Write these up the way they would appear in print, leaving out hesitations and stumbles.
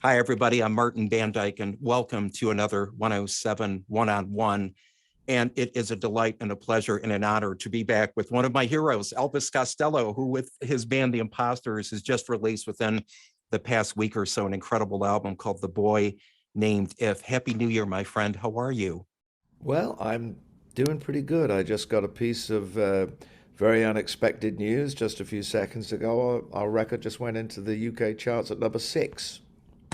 Hi, everybody. I'm Martin Van Dyke, and welcome to another 107 one-on-one. And it is a delight and a pleasure and an honor to be back with one of my heroes, Elvis Costello, who with his band, The Imposters, has just released within the past week or so an incredible album called The Boy Named If. Happy New Year, my friend. How are you? Well, I'm doing pretty good. I just got a piece of very unexpected news just a few seconds ago. Our record just went into the UK charts at number six,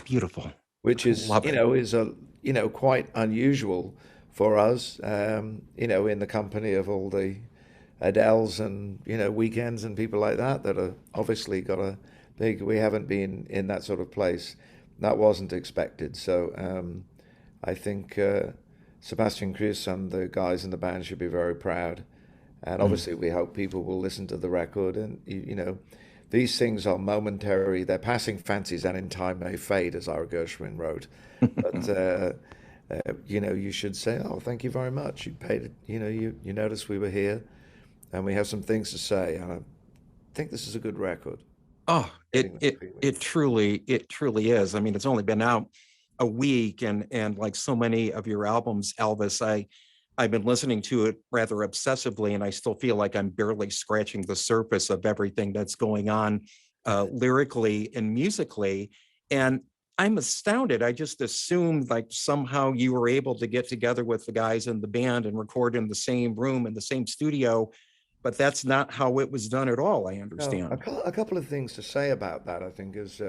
Beautiful. which is, Love it. quite unusual for us, in the company of all the Adeles and, Weekends and people like that that are obviously got a big, we haven't been in that sort of place. That wasn't expected. So I think Sebastian Cruz and the guys in the band should be very proud. And Mm. obviously, we hope people will listen to the record. And, these things are momentary. They're passing fancies and in time may fade, as Ira Gershwin wrote. But, you should say, oh, thank you very much. You paid it. You noticed we were here and we have some things to say. And I think this is a good record. Oh, it Getting that it feeling. it truly is. I mean, it's only been out a week, and like so many of your albums, Elvis, I've been listening to it rather obsessively, and I still feel like I'm barely scratching the surface of everything that's going on lyrically and musically. And I'm astounded. I just assumed like somehow you were able to get together with the guys in the band and record in the same room in the same studio, but that's not how it was done at all, I No, understand. a couple of things to say about that, I think, is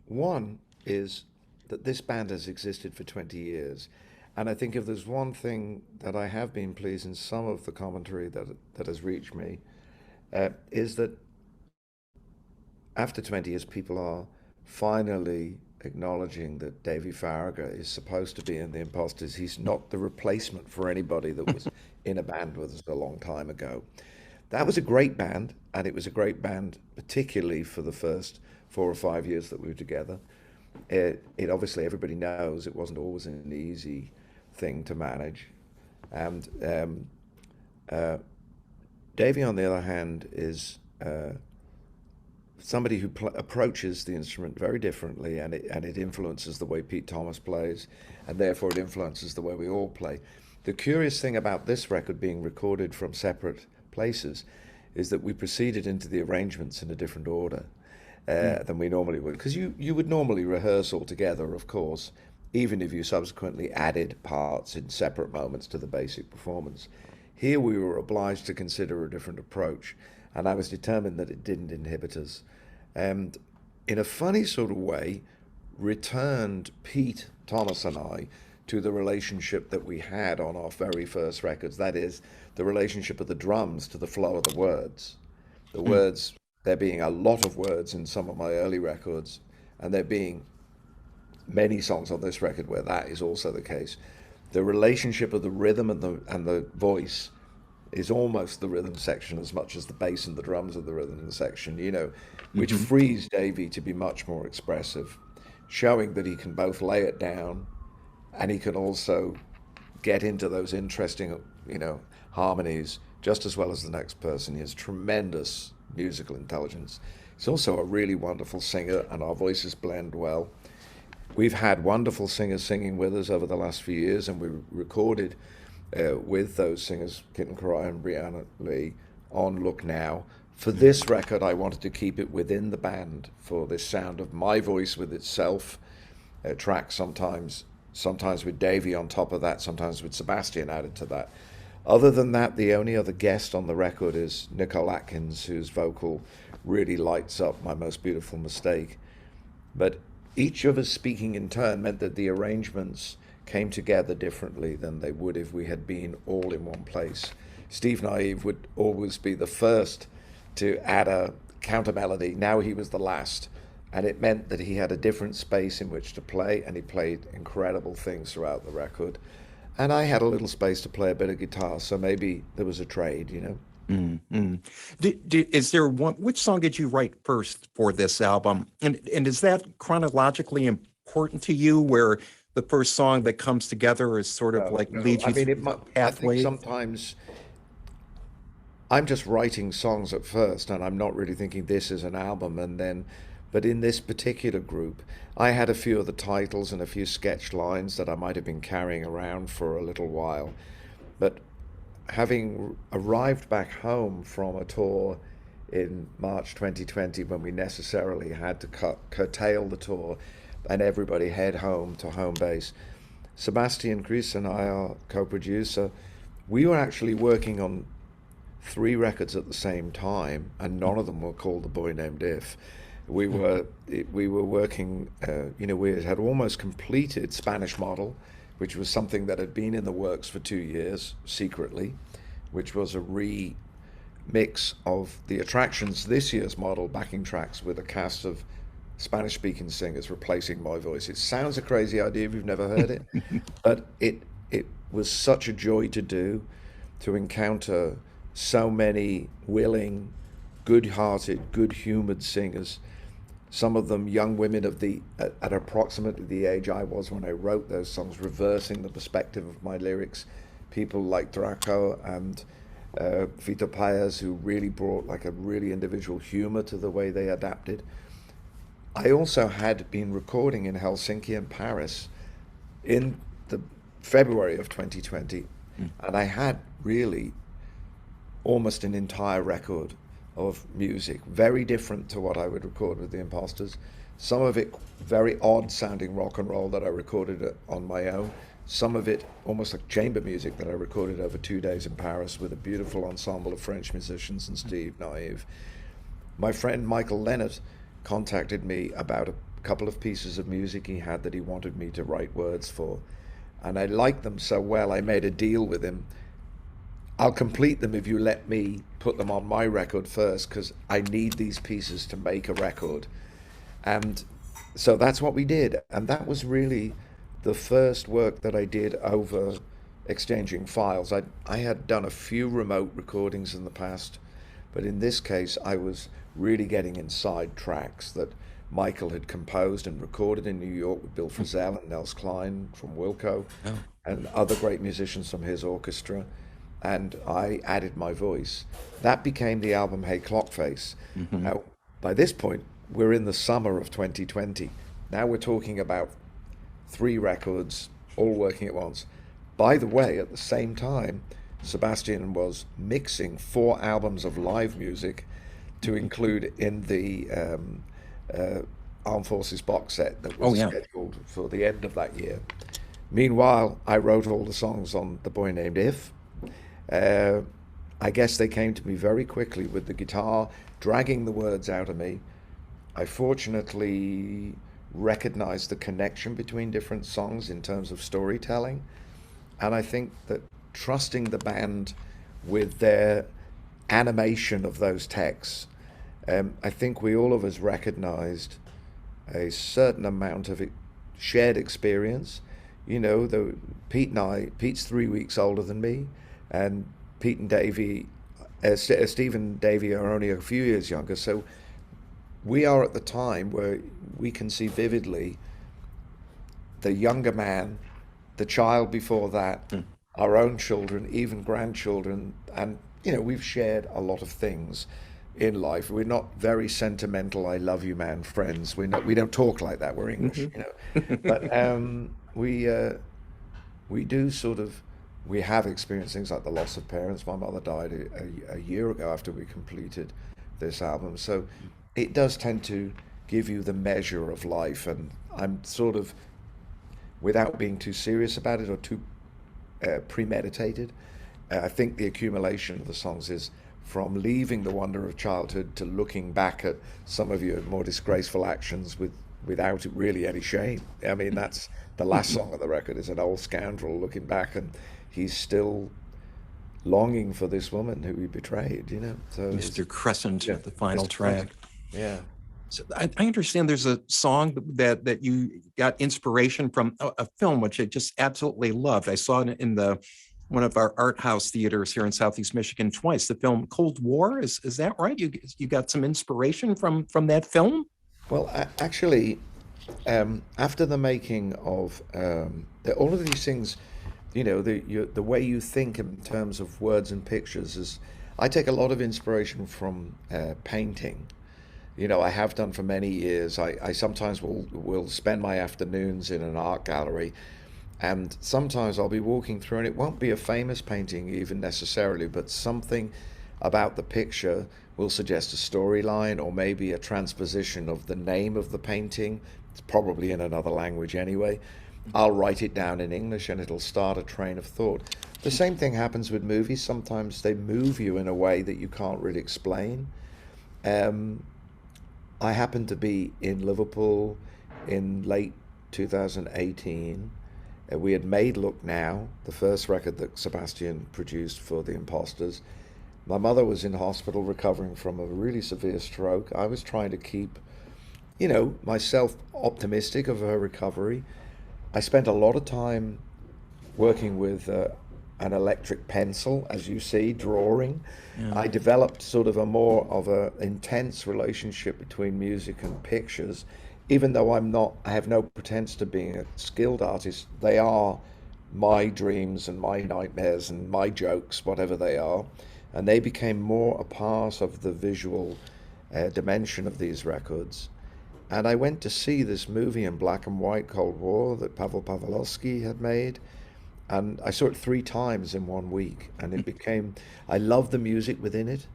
one is that this band has existed for 20 years. And I think if there's one thing that I have been pleased in some of the commentary that has reached me, is that after 20 years, people are finally acknowledging that Davy Farragher is supposed to be in the Imposters. He's not the replacement for anybody that was in a band with us a long time ago. That was a great band, and it was a great band, particularly for the first 4 or 5 years that we were together. It obviously everybody knows it wasn't always an easy thing to manage, and uh, Davey, on the other hand, is somebody who approaches the instrument very differently, and it influences the way Pete Thomas plays, and therefore it influences the way we all play. The curious thing about this record being recorded from separate places is that we proceeded into the arrangements in a different order Mm. than we normally would, because you would normally rehearse all together, of course, even if you subsequently added parts in separate moments to the basic performance. Here we were obliged to consider a different approach, and I was determined that it didn't inhibit us. And in a funny sort of way, returned Pete Thomas and I to the relationship that we had on our very first records. That is, the relationship of the drums to the flow of the words. The Mm. words, there being a lot of words in some of my early records, and there being many songs on this record where that is also the case. The relationship of the rhythm and the voice is almost the rhythm section as much as the bass and the drums are the rhythm section, which Mhm. frees Davey to be much more expressive, showing that he can both lay it down and he can also get into those interesting, harmonies just as well as the next person. He has tremendous musical intelligence. He's also a really wonderful singer, and our voices blend well. We've had wonderful singers singing with us over the last few years, and we recorded with those singers, Kitten Karai and Brianna Lee, on Look Now. For this record, I wanted to keep it within the band for this sound of my voice with itself, track sometimes with Davey on top of that, sometimes with Sebastian added to that. Other than that, the only other guest on the record is Nicole Atkins, whose vocal really lights up My Most Beautiful Mistake. But each of us speaking in turn meant that the arrangements came together differently than they would if we had been all in one place. Steve Naive would always be the first to add a counter melody. Now he was the last. And it meant that he had a different space in which to play, and he played incredible things throughout the record. And I had a little space to play a bit of guitar, so maybe there was a trade. Mm, mm. Is there one? Which song did you write first for this album? And is that chronologically important to you, where the first song that comes together is sort of No, like no. leads I you mean, through the I think pathway? sometimes I'm just writing songs at first, and I'm not really thinking this is an album. And then But in this particular group, I had a few of the titles and a few sketch lines that I might have been carrying around for a little while. But having arrived back home from a tour in March 2020, when we necessarily had to curtail the tour and everybody head home to home base, Sebastian Chris and I, our co-producer, we were actually working on three records at the same time, and none of them were called The Boy Named If. We were working, we had almost completed Spanish Model, which was something that had been in the works for 2 years secretly, which was a remix of the Attractions this year's model backing tracks with a cast of Spanish-speaking singers replacing my voice. It sounds a crazy idea if you've never heard it, but it was such a joy to do, to encounter so many willing, good-hearted, good-humored singers. Some of them young women at approximately the age I was when I wrote those songs, reversing the perspective of my lyrics. People like Draco and Vito Paez, who really brought like a really individual humor to the way they adapted. I also had been recording in Helsinki and Paris in the February of 2020, and I had really almost an entire record of music, very different to what I would record with the Imposters. Some of it very odd sounding rock and roll that I recorded on my own. Some of it almost like chamber music that I recorded over 2 days in Paris with a beautiful ensemble of French musicians and Steve Naive. My friend Michael Leonard contacted me about a couple of pieces of music he had that he wanted me to write words for. And I liked them so well, I made a deal with him. I'll complete them if you let me put them on my record first, because I need these pieces to make a record. And so that's what we did. And that was really the first work that I did over exchanging files. I had done a few remote recordings in the past, but in this case, I was really getting inside tracks that Michael had composed and recorded in New York with Bill Frisell and Nels Klein from Wilco, and other great musicians from his orchestra. And I added my voice. That became the album Hey Clockface. Now, by this point, we're in the summer of 2020. Now we're talking about 3 records, all working at once. By the way, at the same time, Sebastian was mixing 4 albums of live music to include in the Armed Forces box set that was scheduled for the end of that year. Meanwhile, I wrote all the songs on The Boy Named If. I guess they came to me very quickly with the guitar dragging the words out of me. I fortunately recognized the connection between different songs in terms of storytelling. And I think that trusting the band with their animation of those texts, I think we all of us recognized a certain amount of shared experience. You know, Pete's 3 weeks older than me, and Pete and Davey, Steve and Davey are only a few years younger. So we are at the time where we can see vividly the younger man, the child before that, our own children, even grandchildren, and we've shared a lot of things in life. We're not very sentimental, I love you man friends. We don't talk like that. We're English, but we do sort of. We have experienced things like the loss of parents. My mother died a year ago after we completed this album. So it does tend to give you the measure of life. And I'm sort of, without being too serious about it or too premeditated, I think the accumulation of the songs is from leaving the wonder of childhood to looking back at some of your more disgraceful actions without really any shame. I mean, that's the last song of the record is an old scoundrel looking back, and he's still longing for this woman who he betrayed, So Mr. Crescent, the final track. Yeah. So I understand there's a song that you got inspiration from a film, which I just absolutely loved. I saw it in one of our art house theaters here in Southeast Michigan twice. The film Cold War, is that right? You got some inspiration from that film? Well, actually, after the making of all of these things, the way you think in terms of words and pictures is, I take a lot of inspiration from painting. You know, I have done for many years. I sometimes will spend my afternoons in an art gallery, and sometimes I'll be walking through, and it won't be a famous painting even necessarily, but something about the picture will suggest a storyline or maybe a transposition of the name of the painting. It's probably in another language anyway. I'll write it down in English and it'll start a train of thought. The same thing happens with movies. Sometimes they move you in a way that you can't really explain. Um, I happened to be in Liverpool in late 2018. We had made Look Now, the first record that Sebastian produced for the Imposters. My mother was in hospital recovering from a really severe stroke. I was trying to keep, you know, myself optimistic of her recovery. I spent a lot of time working with an electric pencil, as you see, drawing. Yeah. I developed sort of a more of a intense relationship between music and pictures, even though I have no pretense to being a skilled artist. They are my dreams and my nightmares and my jokes, whatever they are, and they became more a part of the visual dimension of these records. And I went to see this movie in black and white, Cold War, that Pavel Pawlowski had made. And I saw it 3 times in one week. And it became, I love the music within it.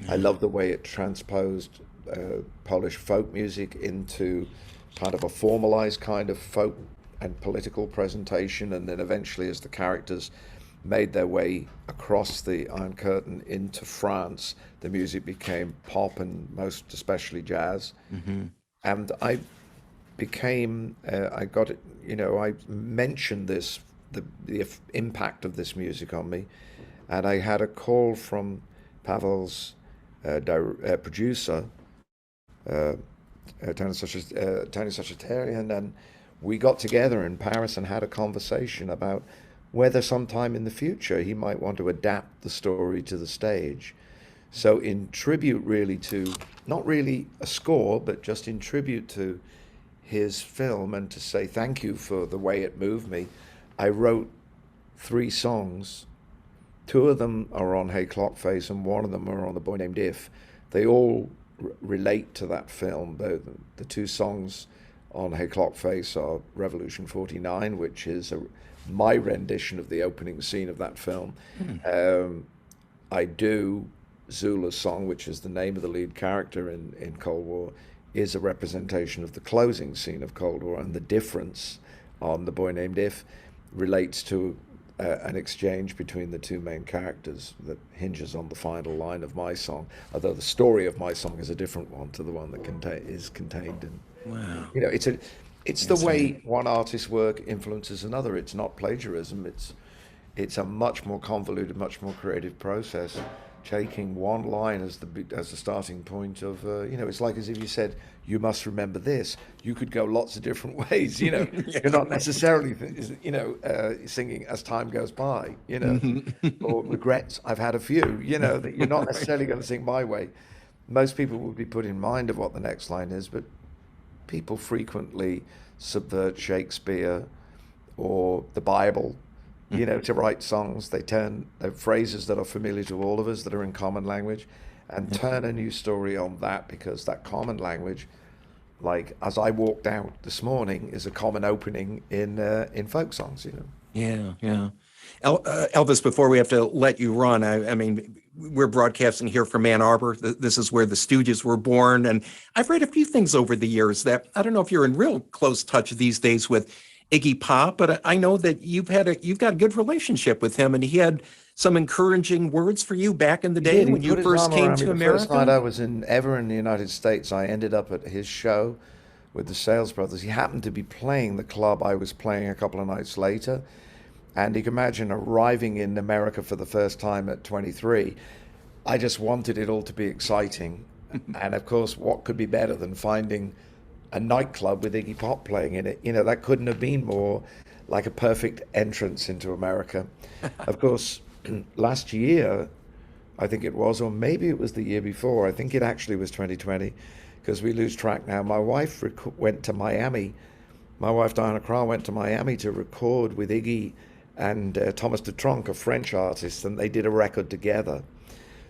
I love the way it transposed Polish folk music into kind of a formalized kind of folk and political presentation. And then eventually, as the characters made their way across the Iron Curtain into France, the music became pop and most especially jazz. And I became, I got it, you know, I mentioned this, the impact of this music on me. And I had a call from Pavel's producer, Tony Sachetarian, and we got together in Paris and had a conversation about whether sometime in the future he might want to adapt the story to the stage. So in tribute really to, not really a score, but just in tribute to his film and to say thank you for the way it moved me, I wrote 3 songs. 2 of them are on Hey Clockface and 1 of them are on The Boy Named If. They all relate to that film. The 2 songs on Hey Clockface are Revolution 49, which is my rendition of the opening scene of that film. I Do Zula's song, which is the name of the lead character in Cold War, is a representation of the closing scene of Cold War, and the difference on The Boy Named If relates to an exchange between the 2 main characters that hinges on the final line of my song, although the story of my song is a different one to the one that is contained in. Wow. You know, it's the way one artist's work influences another. It's not plagiarism. It's a much more convoluted, much more creative process. Taking one line as the starting point of, you know, it's like as if you said, you must remember this. You could go lots of different ways, you know. You're not necessarily, you know, singing as time goes by, you know, or regrets. I've had a few, you know, that you're not necessarily going to sing my way. Most people would be put in mind of what the next line is, but people frequently subvert Shakespeare or the Bible, you know, to write songs. They turn phrases that are familiar to all of us, that are in common language, and turn a new story on that, because that common language, like As I Walked Out This Morning, is a common opening in folk songs, you know. Yeah, yeah. Elvis, before we have to let you run, I mean, we're broadcasting here from Ann Arbor. This is where the Stooges were born. And I've read a few things over the years that I don't know if you're in real close touch these days with Iggy Pop, but I know that you've got a good relationship with him, and he had some encouraging words for you back in the He day did. He when you put his first arm came around me. to The first night America. I was ever in the United States, I ended up at his show with the Sales Brothers. He happened to be playing the club I was playing a couple of nights later. And you can imagine arriving in America for the first time at 23. I just wanted it all to be exciting. And of course, what could be better than finding a nightclub with Iggy Pop playing in it? You know, that couldn't have been more like a perfect entrance into America. Of course, last year, I think it was, or maybe it was the year before, I think it actually was 2020, because we lose track now. My wife went to Miami. My wife, Diana Krall, went to Miami to record with Iggy and Thomas Dutronc, a French artist, and they did a record together.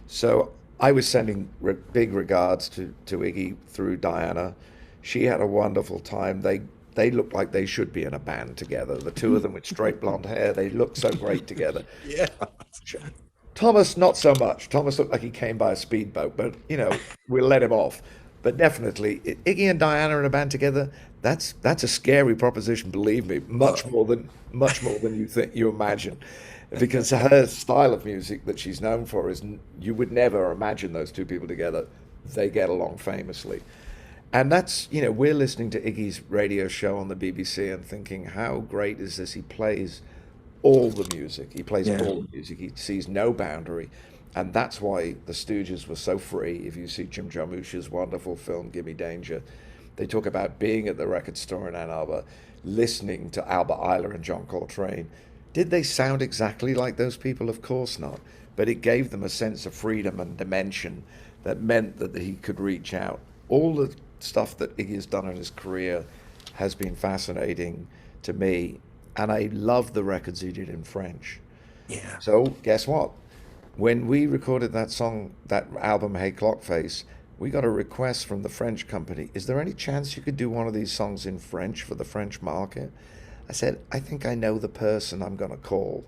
So I was sending big regards to Iggy through Diana. She had a wonderful time. They looked like they should be in a band together. The two of them with straight blonde hair, they looked so great together. Yeah. Thomas, not so much. Thomas looked like he came by a speedboat, but we'll let him off. But definitely, Iggy and Diana in a band together, that's a scary proposition, believe me, much more than you imagine. Because her style of music that she's known for is you would never imagine those two people together. They get along famously. And we're listening to Iggy's radio show on the BBC and thinking, how great is this? He plays all the music. He plays Yeah. all the music. He sees no boundary. And that's why the Stooges were so free. If you see Jim Jarmusch's wonderful film, Gimme Danger, they talk about being at the record store in Ann Arbor, listening to Albert Ayler and John Coltrane. Did they sound exactly like those people? Of course not. But it gave them a sense of freedom and dimension that meant that he could reach out. All the stuff that Iggy has done in his career has been fascinating to me, and I love the records he did in French. Yeah. So guess what? When we recorded that song, that album, Hey Clockface, we got a request from the French company. Is there any chance you could do one of these songs in French for the French market? I said, I think I know the person I'm going to call.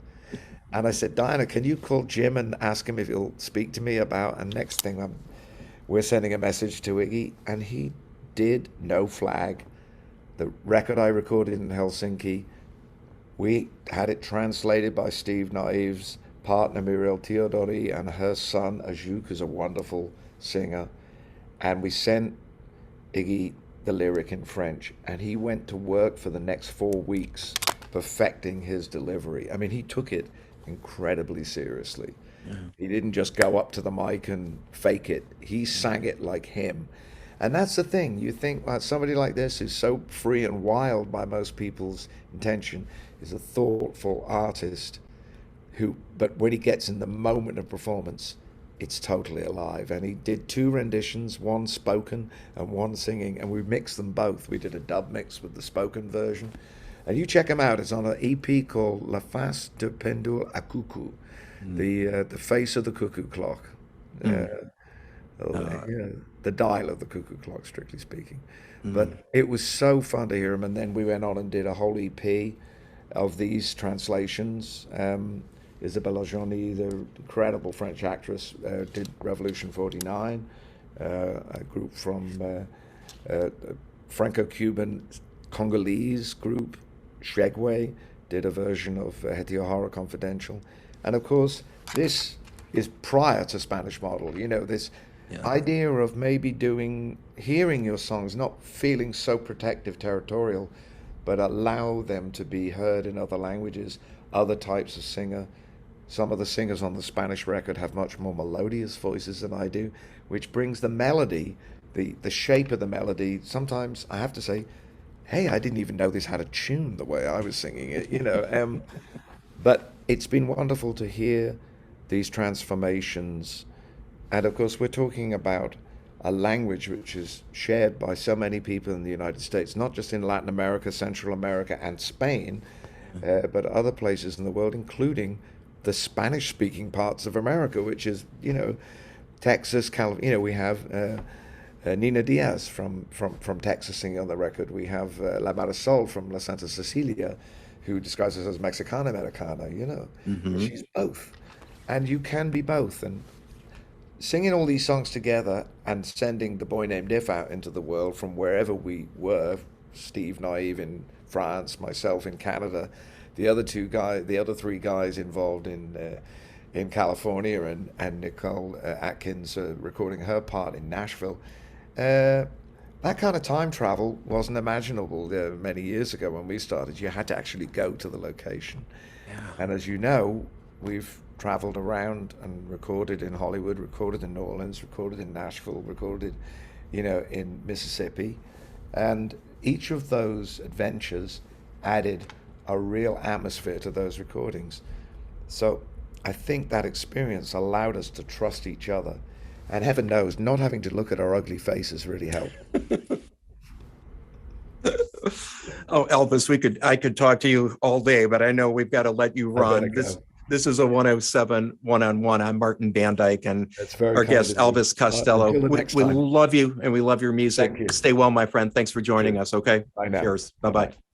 And I said, Diana, can you call Jim and ask him if he'll speak to me about? And next thing, we're sending a message to Iggy, and he did. No Flag. The record I recorded in Helsinki, we had it translated by Steve Naive's partner Muriel Theodori and her son Ajuk, who's a wonderful singer. And we sent Iggy the lyric in French, and he went to work for the next 4 weeks perfecting his delivery. I mean, he took it incredibly seriously. Yeah. He didn't just go up to the mic and fake it. He sang it like him. And that's the thing. You think, well, somebody like this who's so free and wild by most people's intention is a thoughtful artist but when he gets in the moment of performance, it's totally alive. And he did two renditions, one spoken and one singing, and we mixed them both. We did a dub mix with the spoken version. And you check him out. It's on an EP called La Face de Pendule à Coucou, the face of the cuckoo clock. Mm. Yeah, the dial of the cuckoo clock, strictly speaking. Mm. But it was so fun to hear him. And then we went on and did a whole EP of these translations. Isabelle Johnny, the incredible French actress, did Revolution 49. A group from Franco-Cuban Congolese group, Shegwe, did a version of Hetio Horror Confidential. And of course, this is prior to Spanish Model. This Yeah. idea of maybe hearing your songs, not feeling so protective, territorial, but allow them to be heard in other languages, other types of singer. Some of the singers on the Spanish record have much more melodious voices than I do, which brings the melody, the shape of the melody. Sometimes I have to say, hey, I didn't even know this had a tune the way I was singing it. But it's been wonderful to hear these transformations. And of course, we're talking about a language which is shared by so many people in the United States, not just in Latin America, Central America, and Spain, but other places in the world, including the Spanish-speaking parts of America, which is, Texas, California. We have Nina Diaz from Texas singing on the record. We have La Marisol from La Santa Cecilia, who describes herself as Mexicana Americana. Hmm. She's both, and you can be both. And singing all these songs together and sending The Boy Named If out into the world from wherever we were, Steve Naive in France, myself in Canada, the other three guys involved in California, and Nicole Atkins recording her part in Nashville. That kind of time travel wasn't imaginable many years ago when we started. You had to actually go to the location. Yeah. And as you know, we've traveled around and recorded in Hollywood, recorded in New Orleans, recorded in Nashville, recorded, in Mississippi. And each of those adventures added a real atmosphere to those recordings. So I think that experience allowed us to trust each other. And heaven knows, not having to look at our ugly faces really helped. Oh, Elvis, I could talk to you all day, but I know we've got to let you I better run. This go. This is a 107 one-on-one. I'm Martin Van Dyke, and That's very our kind guest, of you. Elvis Costello. Until the We, next we time. love you and we love your music. Thank you. Stay well, my friend. Thanks for joining Cheers. us. Okay. Bye now. Cheers. Bye-bye. Bye-bye.